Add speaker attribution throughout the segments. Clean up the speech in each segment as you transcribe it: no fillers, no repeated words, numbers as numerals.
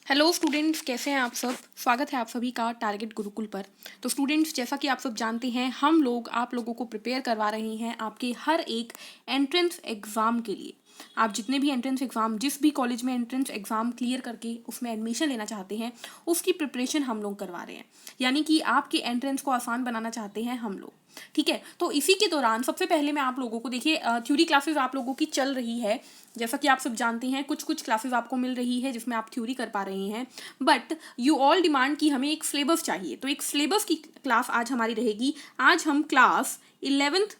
Speaker 1: Hello students, कैसे हैं आप सब। स्वागत है आप सभी का टारगेट गुरुकुल पर। तो स्टूडेंट्स, जैसा कि आप सब जानते हैं, हम लोग आप लोगों को प्रिपेयर करवा रहे हैं आपके हर एक एंट्रेंस एग्ज़ाम के लिए। आप जितने भी एंट्रेंस एग्ज़ाम, जिस भी कॉलेज में एंट्रेंस एग्ज़ाम क्लियर करके उसमें एडमिशन लेना चाहते हैं, उसकी प्रिपरेशन हम लोग करवा रहे हैं। यानी कि आपके एंट्रेंस को आसान बनाना चाहते हैं हम लोग। ठीक है, तो इसी के दौरान सबसे पहले मैं आप लोगों को, देखिए, थ्योरी क्लासेस आप लोगों की चल रही है। जैसा कि आप सब जानते हैं, कुछ कुछ क्लासेस आपको मिल रही है जिसमें आप थ्योरी कर पा रहे हैं, बट यू ऑल डिमांड कि हमें एक सिलेबस चाहिए। तो एक सिलेबस की क्लास आज हमारी रहेगी। आज हम क्लास 11th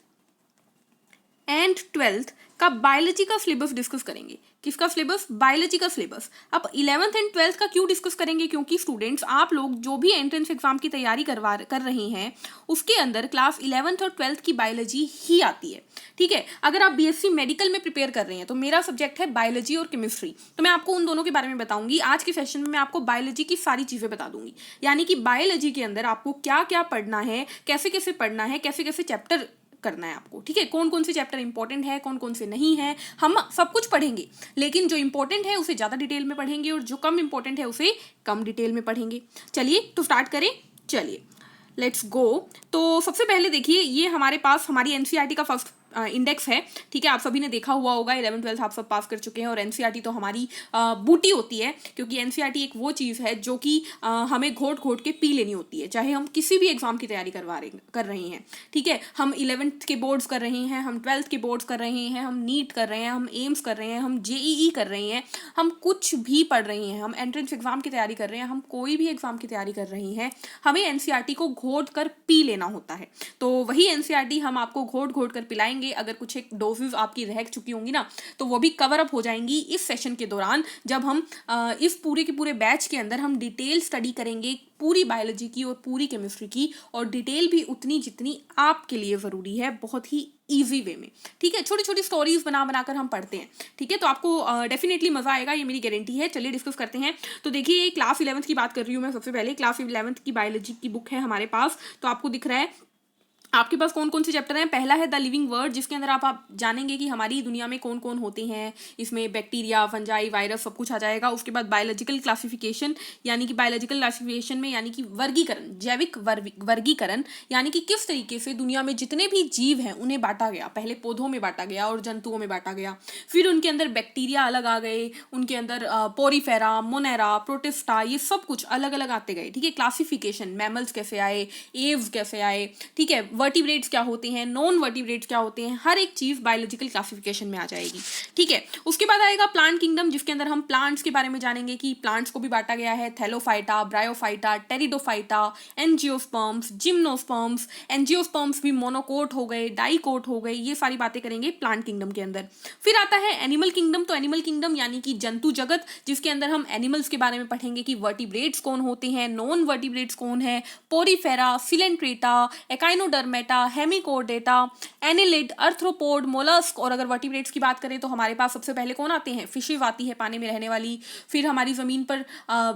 Speaker 1: एंड 12th का बायोलॉजी का सिलेबस डिस्कस करेंगे। किसका सिलेबस? बायोलॉजी का सिलेबस। अब 11th एंड 12th का क्यों डिस्कस करेंगे? क्योंकि स्टूडेंट्स, आप लोग जो भी एंट्रेंस एग्जाम की तैयारी कर रहे हैं, उसके अंदर क्लास 11th और 12th की बायोलॉजी ही आती है। ठीक है, अगर आप बीएससी मेडिकल में प्रिपेयर कर रहे हैं तो मेरा सब्जेक्ट है बायोलॉजी और केमिस्ट्री, तो मैं आपको उन दोनों के बारे में बताऊंगी। आज के सेशन में मैं आपको बायोलॉजी की सारी चीज़ें बता दूंगी। यानी कि बायोलॉजी के अंदर आपको क्या क्या पढ़ना है, कैसे कैसे पढ़ना है, कैसे कैसे चैप्टर करना है आपको। ठीक है, कौन कौन से चैप्टर इंपॉर्टेंट है, कौन कौन से नहीं है, हम सब कुछ पढ़ेंगे। लेकिन जो इंपॉर्टेंट है उसे ज़्यादा डिटेल में पढ़ेंगे और जो कम इंपॉर्टेंट है उसे कम डिटेल में पढ़ेंगे। चलिए तो स्टार्ट करें। चलिए, लेट्स गो। तो सबसे पहले देखिए, ये हमारे पास हमारी एनसीईआरटी का फर्स्ट इंडेक्स है। ठीक है, आप सभी ने देखा हुआ होगा, 11th 12th आप सब पास कर चुके हैं। और एनसीईआरटी तो हमारी बूटी होती है, क्योंकि एनसीईआरटी एक वो चीज़ है जो कि हमें घोट घोट के पी लेनी होती है, चाहे हम किसी भी एग्जाम की तैयारी कर रहे हैं। ठीक है, हम 11th के बोर्ड्स कर रहे हैं, हम 12th के बोर्ड्स कर रहे हैं, हम नीट कर रहे हैं, हम एम्स कर रहे हैं, हम जेईई कर रहे हैं, हम कुछ भी पढ़ रहे हैं, हम एंट्रेंस एग्जाम की तैयारी कर रहे हैं, हम कोई भी एग्जाम की तैयारी कर रहे हैं, हमें एनसीईआरटी को घोट कर पी लेना होता है। तो वही एनसीईआरटी हम आपको घोट घोट कर पिलाएंगे। अगर कुछ एक डोजेस आपकी रह चुकी होंगी ना, तो वो भी कवर अप हो जाएंगी इस सेशन के दौरान, जब हम इस पूरे के पूरे बैच के अंदर हम डिटेल स्टडी करेंगे पूरी बायोलॉजी की और पूरी केमिस्ट्री की, और डिटेल भी उतनी जितनी आपके लिए ज़रूरी है, बहुत ही ईजी वे में। ठीक है, छोटी छोटी स्टोरीज बना बनाकर हम पढ़ते हैं। ठीक है, तो आपको डेफिनेटली मज़ा आएगा, ये मेरी गारंटी है। चलिए डिस्कस करते हैं। तो देखिए, क्लास 11th की बात कर रही हूँ मैं। सबसे पहले क्लास 11th की बायोलॉजी की बुक है हमारे पास। तो आपको दिख रहा है आपके पास कौन कौन से चैप्टर हैं। पहला है द लिविंग वर्ल्ड, जिसके अंदर आप जानेंगे कि हमारी दुनिया में कौन कौन होते हैं। इसमें बैक्टीरिया, फंजाई, वायरस सब कुछ आ जाएगा। उसके बाद बायोलॉजिकल क्लासिफिकेशन, यानी कि बायोलॉजिकल क्लासिफिकेशन में यानी कि वर्गीकरण, जैविक वर्गीकरण, यानी कि किस तरीके से दुनिया में जितने भी जीव हैं उन्हें बांटा गया। पहले पौधों में बांटा गया और जंतुओं में बांटा गया, फिर उनके अंदर बैक्टीरिया अलग आ गए, उनके अंदर पोरीफेरा, मोनेरा, प्रोटिस्टा, ये सब कुछ अलग अलग आते गए। ठीक है, क्लासिफिकेशन, मैमल्स कैसे आए, एव्स कैसे आए। ठीक है, वर्टिब्रेट्स क्या होते हैं, नॉन वर्टिब्रेट्स क्या होते हैं, हर एक चीज़ बायोलॉजिकल क्लासिफिकेशन में आ जाएगी। ठीक है, उसके बाद आएगा प्लांट किंगडम, जिसके अंदर हम प्लांट्स के बारे में जानेंगे कि प्लांट्स को भी बांटा गया है। Thallophyta, bryophyta, pteridophyta, angiosperms, gymnosperms. Angiosperms भी मोनोकोट हो गए, डाइकोट हो गए, ये सारी बातें करेंगे प्लांट किंगडम के अंदर। फिर आता है एनिमल किंगडम। तो एनिमल किंगडम यानी कि जंतु जगत, जिसके अंदर हम एनिमल्स के बारे में पढ़ेंगे कि वर्टिब्रेट्स कौन होते हैं, नॉन वर्टिब्रेट्स कौन है, Porifera, Coelenterata, echinodermata, hemichordata, annelid, arthropod, mollusc. और अगर वर्टिब्रेट्स की बात करें तो हमारे पास सबसे पहले कौन आते हैं? फिशेज आती है, पानी में रहने वाली। फिर हमारी ज़मीन पर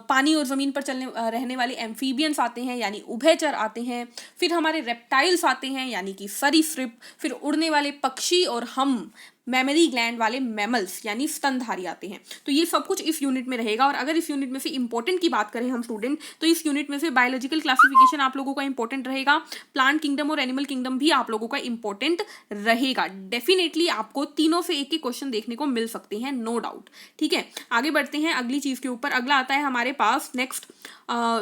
Speaker 1: पानी और ज़मीन पर रहने वाले एम्फीबियंस आते हैं, यानी उभयचर आते हैं। फिर हमारे रेप्टाइल्स आते हैं, यानी कि सरीसृप। फिर उड़ने वाले पक्षी, और हम मेमरी ग्लैंड वाले मैमल्स यानी स्तनधारी आते हैं। तो ये सब कुछ इस यूनिट में रहेगा। और अगर इस यूनिट में से इंपॉर्टेंट की बात करें हम स्टूडेंट, तो इस यूनिट में से बायोलॉजिकल क्लासिफिकेशन आप लोगों का इंपॉर्टेंट रहेगा। प्लांट किंगडम और एनिमल किंगडम भी आप लोगों का इंपॉर्टेंट रहेगा। डेफिनेटली आपको तीनों से एक एक क्वेश्चन देखने को मिल सकते हैं, नो डाउट। ठीक है, आगे बढ़ते हैं अगली चीज़ के ऊपर। अगला आता है हमारे पास नेक्स्ट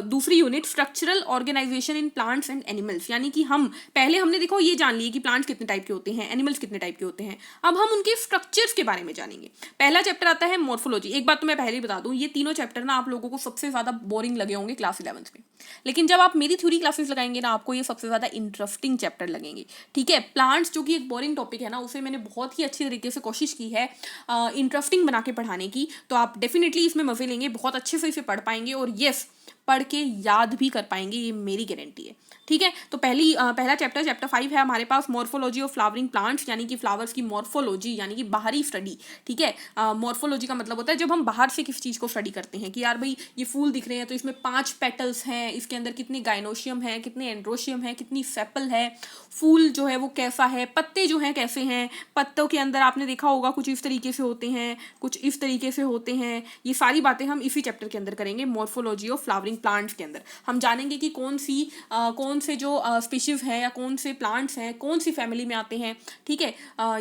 Speaker 1: दूसरी unit, structural organisation in plants and animals. यानी कि हमने देखो ये जान लिए कि प्लांट्स कितने टाइप के होते हैं, एनिमल्स कितने टाइप के होते हैं। अब हम उनके स्ट्रक्चर्स के बारे में जानेंगे। पहला चैप्टर आता है मॉर्फोलॉजी। एक बात तो मैं पहले ही बता दूं, ये तीनों चैप्टर ना आप लोगों को सबसे ज़्यादा बोरिंग लगे होंगे क्लास 11th में, लेकिन जब आप मेरी थ्योरी क्लासेस लगाएंगे ना, आपको ये सबसे ज़्यादा इंटरेस्टिंग चैप्टर लगेंगे। ठीक है, प्लांट्स जो कि एक बोरिंग टॉपिक है ना, उसे मैंने बहुत ही अच्छी तरीके से कोशिश की है इंटरेस्टिंग बना के पढ़ाने की। तो आप डेफिनेटली इसमें मज़े लेंगे, बहुत अच्छे से इसे पढ़ पाएंगे। और येस, पढ़ के याद भी कर पाएंगे, ये मेरी गारंटी है। ठीक है, तो पहला चैप्टर 5 है हमारे पास मॉर्फोलॉजी ऑफ फ्लावरिंग प्लांट्स, यानी कि फ्लावर्स की मॉर्फोलॉजी यानी कि बाहरी स्टडी। ठीक है, मॉर्फोलॉजी का मतलब होता है जब हम बाहर से किसी चीज़ को स्टडी करते हैं कि यार भाई ये फूल दिख रहे हैं तो इसमें 5 पेटल्स हैं, इसके अंदर कितने गाइनोशियम है, कितने एंड्रोशियम है, कितनी सेपल है, फूल जो है वो कैसा है, पत्ते जो हैं कैसे हैं, पत्तों के अंदर आपने देखा होगा कुछ इस तरीके से होते हैं, कुछ इस तरीके से होते हैं। ये सारी बातें हम इसी चैप्टर के अंदर करेंगे, मॉर्फोलॉजी ऑफ फ्लावरिंग प्लांट्स के अंदर। हम जानेंगे कि कौन से जो स्पीशीज हैं या कौन से प्लांट्स हैं कौन सी फैमिली में आते हैं। ठीक है,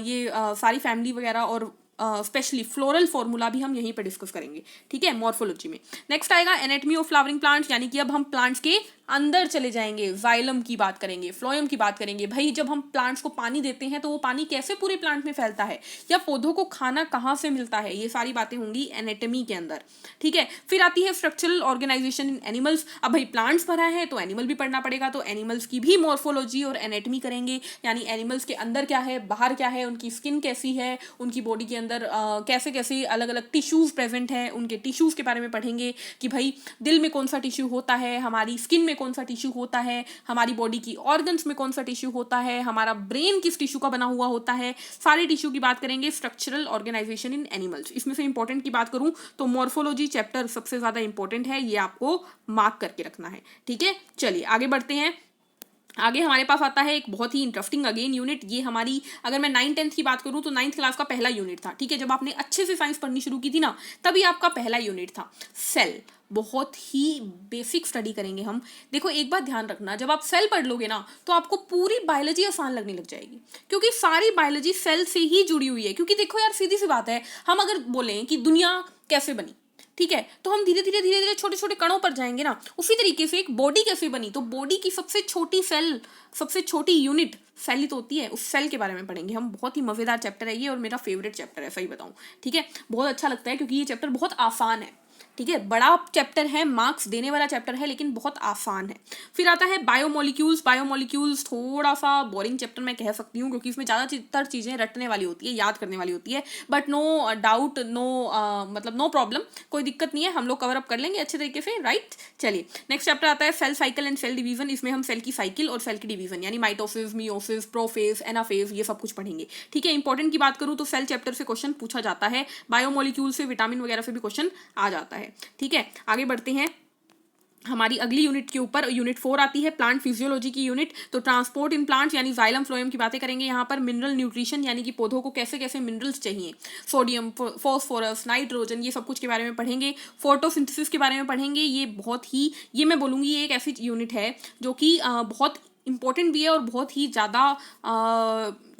Speaker 1: ये सारी फैमिली वगैरह और स्पेशली फ्लोरल फॉर्मूला भी हम यहीं पर डिस्कस करेंगे। ठीक है, मॉर्फोलॉजी में। नेक्स्ट आएगा एनाटॉमी ऑफ फ्लावरिंग प्लांट्स, यानी कि अब हम प्लांट्स के अंदर चले जाएंगे, जाइलम की बात करेंगे, फ्लोएम की बात करेंगे। भाई जब हम प्लांट्स को पानी देते हैं तो वो पानी कैसे पूरे प्लांट में फैलता है, या पौधों को खाना कहाँ से मिलता है, ये सारी बातें होंगी एनाटॉमी के अंदर। ठीक है, फिर आती है स्ट्रक्चरल ऑर्गेनाइजेशन इन एनिमल्स। अब भाई प्लांट्स पढ़ा है तो एनिमल भी पढ़ना पड़ेगा, तो एनिमल्स की भी मॉर्फोलॉजी और एनाटॉमी करेंगे, यानी एनिमल्स के अंदर क्या है, बाहर क्या है, उनकी स्किन कैसी है, उनकी बॉडी के अंदर कैसे कैसे अलग अलग टिश्यूज प्रेजेंट है, उनके टिश्यूज के बारे में पढ़ेंगे कि भाई दिल में कौन सा टिश्यू होता है, हमारी स्किन में कौन सा टिश्यू होता है, हमारी बॉडी की ऑर्गन्स में कौन सा टिश्यू होता है, हमारा ब्रेन किस टिश्यू का बना हुआ होता है, सारे टिश्यू की बात करेंगे। स्ट्रक्चरल ऑर्गेनाइजेशन इन एनिमल्स, इसमें से इंपॉर्टेंट की बात करूं तो मॉर्फोलॉजी चैप्टर सबसे ज्यादा इंपॉर्टेंट है, ये आपको मार्क करके रखना है। ठीक है, चलिए आगे बढ़ते हैं। आगे हमारे पास आता है एक बहुत ही इंटरेस्टिंग अगेन यूनिट। ये हमारी, अगर मैं 9th-10th की बात करूं तो 9th क्लास का पहला यूनिट था। ठीक है, जब आपने अच्छे से साइंस पढ़नी शुरू की थी ना, तभी आपका पहला यूनिट था सेल। बहुत ही बेसिक स्टडी करेंगे हम। देखो एक बात ध्यान रखना, जब आप सेल पढ़ लोगे ना तो आपको पूरी बायोलॉजी आसान लगने लग जाएगी, क्योंकि सारी बायोलॉजी सेल से ही जुड़ी हुई है। क्योंकि देखो यार सीधी सी बात है, हम अगर बोलें कि दुनिया कैसे बनी, ठीक है, तो हम धीरे धीरे छोटे छोटे कणों पर जाएंगे ना। उसी तरीके से एक बॉडी कैसे बनी, तो बॉडी की सबसे छोटी सेल, सबसे छोटी यूनिट सेल ही तो होती है, उस सेल के बारे में पढ़ेंगे हम। बहुत ही मजेदार चैप्टर है ये, और मेरा फेवरेट चैप्टर है, सही बताऊं। ठीक है, बहुत अच्छा लगता है क्योंकि ये चैप्टर बहुत आसान है। ठीक है, बड़ा चैप्टर है, मार्क्स देने वाला चैप्टर है, लेकिन बहुत आसान है। फिर आता है बायोमोलिक्यूल्स। बायोमोलिक्यूल्स थोड़ा सा बोरिंग चैप्टर मैं कह सकती हूँ, क्योंकि इसमें ज़्यादातर चीज़ें रटने वाली होती है, याद करने वाली होती है। बट नो डाउट, मतलब नो प्रॉब्लम, कोई दिक्कत नहीं है, हम लोग कवर अप कर लेंगे अच्छे तरीके से। राइट, चलिए नेक्स्ट चैप्टर आता है cell cycle and cell division. इसमें हम सेल की साइकिल और सेल की डिवीजन यानी माइटोसिस, मियोसिस, प्रोफेज, एनाफेज, ये सब कुछ पढ़ेंगे। ठीक है, इंपॉर्टेंट की बात करूँ तो सेल चैप्टर से क्वेश्चन पूछा जाता है, बायोमोलिक्यूल से, विटामिन वगैरह से भी क्वेश्चन आ जाता है। ठीक है, आगे बढ़ते हैं हमारी अगली यूनिट के ऊपर। यूनिट 4 आती है प्लांट फिजियोलॉजी की यूनिट। तो ट्रांसपोर्ट इन प्लांट्स यानी जाइलम फ्लोएम की बातें करेंगे यहाँ पर। मिनरल न्यूट्रिशन यानी कि पौधों को कैसे कैसे मिनरल्स चाहिए, सोडियम, फॉस्फोरस, नाइट्रोजन, ये सब कुछ के बारे में पढ़ेंगे। फोटोसिंथेसिस के बारे में पढ़ेंगे। ये बहुत ही, ये मैं बोलूँगी ये एक ऐसी यूनिट है जो कि बहुत इंपॉर्टेंट भी है और बहुत ही ज़्यादा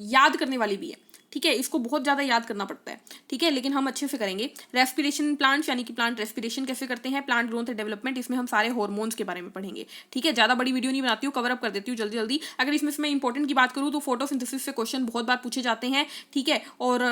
Speaker 1: याद करने वाली भी है। ठीक है, इसको बहुत ज़्यादा याद करना पड़ता है। ठीक है, लेकिन हम अच्छे से करेंगे। रेस्पिरेशन प्लांट्स यानी कि प्लांट रेस्पिरेशन कैसे करते हैं। प्लांट ग्रोथ एंड डेवलपमेंट, इसमें हम सारे हार्मोन्स के बारे में पढ़ेंगे। ठीक है, ज़्यादा बड़ी वीडियो नहीं बनाती हूँ, कवर अप कर देती हूँ जल्दी जल्दी। अगर इसमें से मैं इंपॉर्टेंट की बात करूँ तो फोटोसिंथेसिस से क्वेश्चन बहुत बार पूछे जाते हैं। ठीक है, और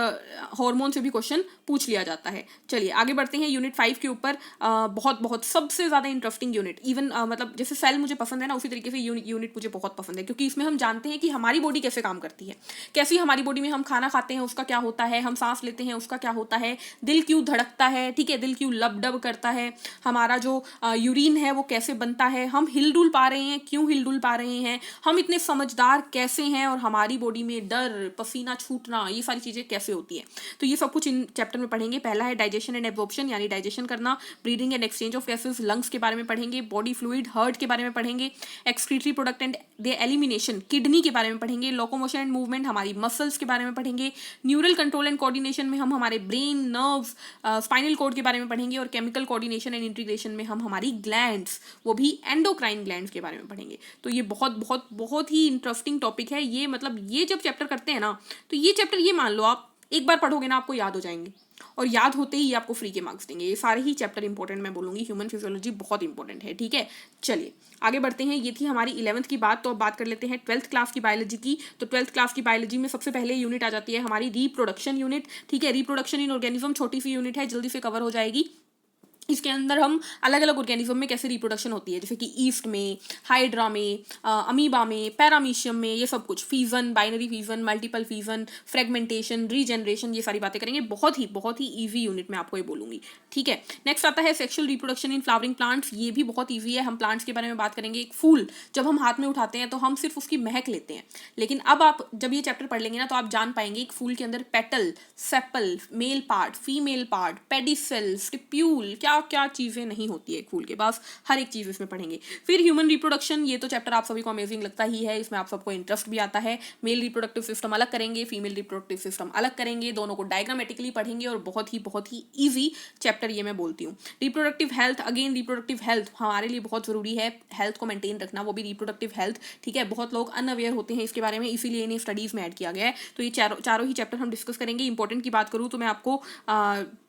Speaker 1: हार्मोन से भी क्वेश्चन पूछ लिया जाता है। चलिए आगे बढ़ते हैं यूनिट 5 के ऊपर। बहुत बहुत सबसे ज़्यादा इंटरेस्टिंग यूनिट, इवन मतलब जैसे सेल मुझे पसंद है ना, उसी तरीके से यूनिट मुझे बहुत पसंद है, क्योंकि इसमें हम जानते हैं कि हमारी बॉडी कैसे काम करती है, कैसी हमारी बॉडी में हम खाना खाते हैं उसका क्या होता है, हम सांस लेते हैं उसका क्या होता है, दिल क्यों धड़कता है, ठीक है, दिल क्यों लब-डब करता है, हमारा जो यूरिन है वो कैसे बनता है, हम हिल-डुल पा रहे हैं, क्यों हिल-डुल पा रहे हैं, हम इतने समझदार कैसे हैं, और हमारी बॉडी में डर, पसीना छूटना, ये सारी चीज़ें कैसे होती है। तो ये सब कुछ इन चैप्टर में पढ़ेंगे। पहला है डाइजेशन एंड एब्जॉर्प्शन यानी डाइजेशन करना, breathing and exchange of gases, lungs के बारे में पढ़ेंगे, बॉडी फ्लूइड, हार्ट के बारे में पढ़ेंगे, excretory product and there elimination, kidney के बारे में पढ़ेंगे, लोकोमोशन एंड मूवमेंट, हमारी मसल्स के बारे में पढ़ेंगे, न्यूरल कंट्रोल एंड कोऑर्डिनेशन में हम हमारे ब्रेन, नर्व्स, स्पाइनल कोड के बारे में पढ़ेंगे, और केमिकल कोऑर्डिनेशन एंड इंटीग्रेशन में हम हमारी ग्लैंड्स, वो भी एंडोक्राइन ग्लैंड्स के बारे में पढ़ेंगे। तो ये बहुत बहुत बहुत ही इंटरेस्टिंग टॉपिक है ये। मतलब ये जब चैप्टर करते हैं ना, तो ये चैप्टर, ये मान लो आप एक बार पढ़ोगे ना, आपको याद हो जाएंगे, और याद होते ही आपको फ्री के मार्क्स देंगे। ये सारे ही चैप्टर इंपॉर्टेंट मैं बोलूँगी, ह्यूमन फिजियोलॉजी बहुत इंपॉर्टेंट है। ठीक है, चलिए आगे बढ़ते हैं। ये थी हमारी 11th की बात। तो अब बात कर लेते हैं 12th क्लास की बायोलॉजी की। तो 12th क्लास की बायोलॉजी में सबसे पहले यूनिट आ जाती है हमारी रिप्रोडक्शन यूनिट। ठीक है, रिप्रोडक्शन इन ऑर्गेनिज्म छोटी सी यूनिट है, जल्दी से कवर हो जाएगी। इसके अंदर हम अलग अलग ऑर्गेनिज्म में कैसे रिप्रोडक्शन होती है, जैसे कि ईस्ट में, हाइड्रा में, अमीबा में, पैरामीशियम में, ये सब कुछ, fission, binary fission, multiple fission, fragmentation, regeneration, ये सारी बातें करेंगे। बहुत ही ईजी यूनिट में आपको ये बोलूंगी, ठीक है। नेक्स्ट आता है sexual reproduction in flowering plants. ये भी बहुत ईजी है। हम प्लांट्स के बारे में बात करेंगे। एक फूल जब हम हाथ में उठाते हैं तो हम सिर्फ उसकी महक लेते हैं, लेकिन अब आप जब ये चैप्टर पढ़ लेंगे ना तो आप जान पाएंगे एक फूल के अंदर petal, sepal, male part, female part, pedicel, stipule, क्या क्या चीजें नहीं होती है एक फूल के पास, हर एक चीज इसमें पढ़ेंगे। फिर ह्यूमन रिप्रोडक्शन, ये तो चैप्टर आप सभी को अमेजिंग लगता ही है, इसमें आप सबको इंटरेस्ट भी आता है। मेल रिप्रोडक्टिव सिस्टम अलग करेंगे, फीमेल रिप्रोडक्टिव सिस्टम अलग करेंगे, दोनों को डायग्रामेटिकली पढ़ेंगे, और बहुत ही ईजी चैप्टर ये मैं बोलती हूँ। Reproductive health, again reproductive health हमारे लिए बहुत जरूरी है, हेल्थ को मेंटेन रखना, वो भी रिप्रोडक्टिव हेल्थ, ठीक है। बहुत लोग अनअवेयर होते हैं इसके बारे में, इसीलिए इन्हें स्टडीज में ऐड किया गया है। तो ये चारों ही चैप्टर हम डिस्कस करेंगे। इंपॉर्टेंट की बात करूँ तो मैं आपको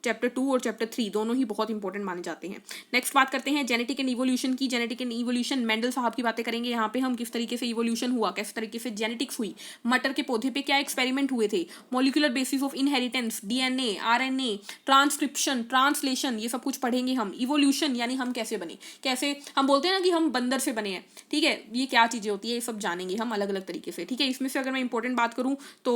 Speaker 1: चैप्टर 2 और चैप्टर 3 दोनों ही बहुत इंपॉर्टेंट माने जाते हैं। नेक्स्ट बात करते हैं जेनेटिक एंड इवोल्यूशन की। जेनेटिक एंड इवोल्यूशन, मेंडल साहब की बातें करेंगे यहाँ पे हम, किस तरीके से इवोल्यूशन हुआ, किस तरीके से जेनेटिक्स हुई, मटर के पौधे पे क्या एक्सपेरिमेंट हुए थे, molecular basis of inheritance, DNA, RNA, transcription, translation, ये सब कुछ पढ़ेंगे हम। इवोल्यूशन यानी हम कैसे बने, कैसे हम बोलते हैं ना कि हम बंदर से बने हैं, ठीक है, ये क्या चीजें होती है, ये सब जानेंगे हम अलग अलग तरीके से, ठीक है। इसमें से अगर मैं इंपॉर्टेंट बात करूँ तो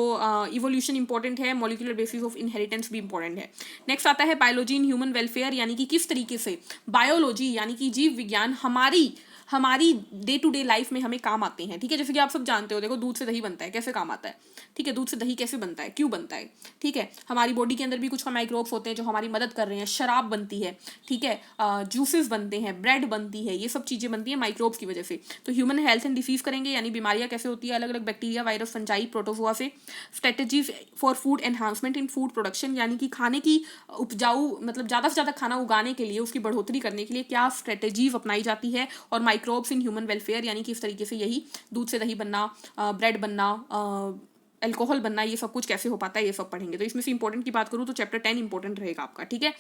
Speaker 1: इवोल्यूशन इंपॉर्टेंट है, मॉलिक्यूलर बेसिस ऑफ इनहेरिटेंस भी इंपॉर्टेंट है। नेक्स्ट आता है बायोलॉजी इन ह्यूमन वेलफेयर, यानी कि किस तरीके से बायोलॉजी यानी कि जीव विज्ञान हमारी डे टू डे लाइफ में हमें काम आते हैं, ठीक है। जैसे कि आप सब जानते हो, देखो दूध से दही बनता है, कैसे काम आता है, ठीक है। दूध से दही कैसे बनता है, क्यों बनता है, ठीक है। हमारी बॉडी के अंदर भी कुछ माइक्रोब्स होते हैं जो हमारी मदद कर रहे हैं, शराब बनती है, ठीक है, जूसेस बनते हैं, ब्रेड बनती है, ये सब चीजें बनती है माइक्रोब्स की वजह से। तो ह्यूमन हेल्थ एंड डिसीज करेंगे, यानी बीमारियां कैसे होती है अलग अलग बैक्टीरिया, वायरस, फंजाई, प्रोटोजोआ से। Strategies for food enhancement in food production, यानी कि खाने की उपजाऊ, मतलब ज्यादा से ज्यादा खाना उगाने के लिए, उसकी बढ़ोतरी करने के लिए क्या स्ट्रेटेजीज अपनाई जाती है। और माइक्रोब्स इन ह्यूमन वेलफेयर, यानी कि इस तरीके से यही दूध से दही बनना, ब्रेड बनना, अल्कोहल बनना, ये सब कुछ कैसे हो पाता है, ये सब पढ़ेंगे। तो इसमें से इंपॉर्टेंट की बात करूँ तो चैप्टर 10 इंपॉर्टेंट रहेगा आपका, ठीक है।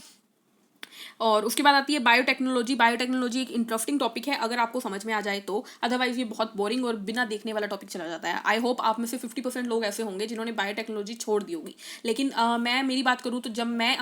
Speaker 1: और उसके बाद आती है बायोटेक्नोलॉजी। बायोटेक्नोलॉजी एक इंटरेस्टिंग टॉपिक है अगर आपको समझ में आ जाए तो, अदरवाइज ये बहुत बोरिंग और बिना देखने वाला टॉपिक चला जाता है। आई होप आप में से 50% लोग ऐसे होंगे जिन्होंने बायोटेक्नोलॉजी छोड़ दी होगी। लेकिन मैं मेरी बात करूँ तो जब मैं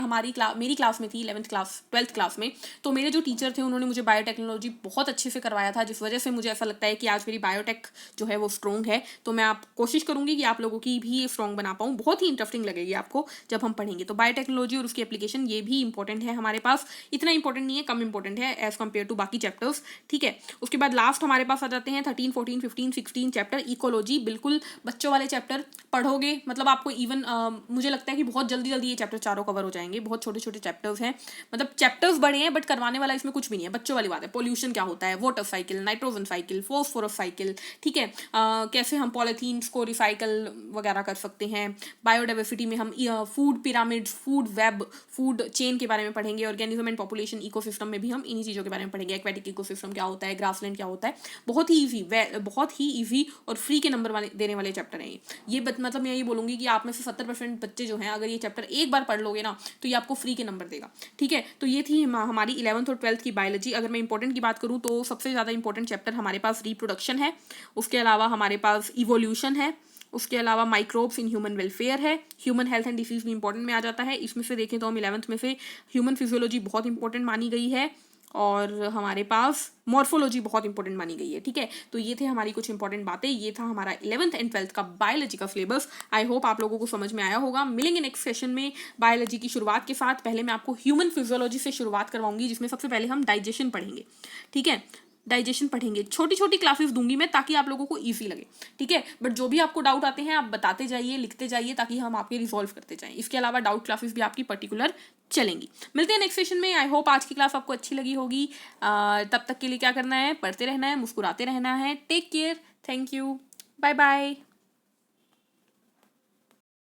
Speaker 1: मेरी क्लास में थी, 11th क्लास 12th क्लास में, तो मेरे जो टीचर थे उन्होंने मुझे बायोटेक्नोलॉजी बहुत अच्छे से करवाया था, जिस वजह से मुझे ऐसा लगता है कि आज मेरी बायोटेक जो है वो स्ट्रॉन्ग है। तो मैं आप कोशिश करूंगी कि आप लोगों की भी स्ट्रॉन्ग बना पाऊँ, बहुत ही इंटरेस्टिंग लगेगी आपको जब हम पढ़ेंगे। तो बायोटेक्नोलॉजी और उसकी एप्लीकेशन ये भी इंपॉर्टेंट है हमारे पास, इतना इंपॉर्टेंट नहीं है, कम इंपॉर्टेंट है एज कम्पेयर टू बाकी चैप्टर्स, ठीक है। उसके बाद लास्ट हमारे पास आ जाते हैं 13, 14, 15, 16 चैप्टर। इकोलॉजी बिल्कुल बच्चों वाले चैप्टर पढ़ोगे, मतलब आपको इवन मुझे लगता है कि बहुत जल्दी जल्दी ये चैप्टर चारों कवर हो जाएंगे। बहुत छोटे छोटे चैप्टर्स हैं, मतलब चैप्टर्स बड़े हैं बट करवाने वाला इसमें कुछ भी नहीं है, बच्चों वाली बात है। पोल्यूशन क्या होता है, water cycle, nitrogen cycle, phosphorus cycle, ठीक है, कैसे हम पॉलीथीन्स को रिसाइकल वगैरह कर सकते हैं। बायोडाइवर्सिटी में हम food pyramid, food web, food chain के बारे में पढ़ेंगे। ऑर्गेनिज्म एंड पॉपुलेशन, इकोसिस्टम में भी हम इन्हीं चीज़ों के बारे में पढ़ेंगे। एक्वेटिक इकोसिस्टम क्या होता है, ग्रासलैंड क्या होता है। बहुत ही ईजी और फ्री के नंबर वाले देने वाले चैप्टर हैं ये मतलब मैं ये बोलूँगी कि आप में से 70% बच्चे जो हैं, अगर ये चैप्टर एक बार पढ़ लोगे ना तो ये आपको फ्री के नंबर देगा, ठीक है। तो ये थी हमारी 11th और 12th की बायोलॉजी। अगर मैं इंपॉर्टेंट की बात करूँ तो सबसे ज़्यादा इंपॉर्टेंट चैप्टर हमारे पास रिप्रोडक्शन है, उसके अलावा हमारे पास इवोल्यूशन है, उसके अलावा माइक्रोब्स इन ह्यूमन वेलफेयर है, ह्यूमन हेल्थ एंड डिसीज भी इंपॉर्टेंट में आ जाता है। इसमें से देखें तो हम 11th में से ह्यूमन फिजियोलॉजी बहुत इंपॉर्टेंट मानी गई है, और हमारे पास मॉर्फोलॉजी बहुत इंपॉर्टेंट मानी गई है, ठीक है। तो ये थे हमारी कुछ इंपॉर्टेंट बातें, ये था हमारा 11th एंड 12th का बायोलॉजी का सिलेबस। आई होप आप लोगों को समझ में आया होगा। मिलेंगे नेक्स्ट सेशन में बायोलॉजी की शुरुआत के साथ। पहले मैं आपको ह्यूमन फिजियोलॉजी से शुरुआत करवाऊंगी, जिसमें सबसे पहले हम डाइजेशन पढ़ेंगे, ठीक है। डाइजेशन पढ़ेंगे, छोटी छोटी क्लासेस दूंगी मैं ताकि आप लोगों को ईजी लगे, ठीक है। बट जो भी आपको डाउट आते हैं आप बताते जाइए, लिखते जाइए, ताकि हम आपके रिजॉल्व करते जाएं। इसके अलावा डाउट क्लासेस भी आपकी पर्टिकुलर चलेंगी। मिलते हैं नेक्स्ट सेशन में। आई होप आज की क्लास आपको अच्छी लगी होगी। तब तक के लिए क्या करना है, पढ़ते रहना है, मुस्कुराते रहना है। Take care, thank you, bye bye.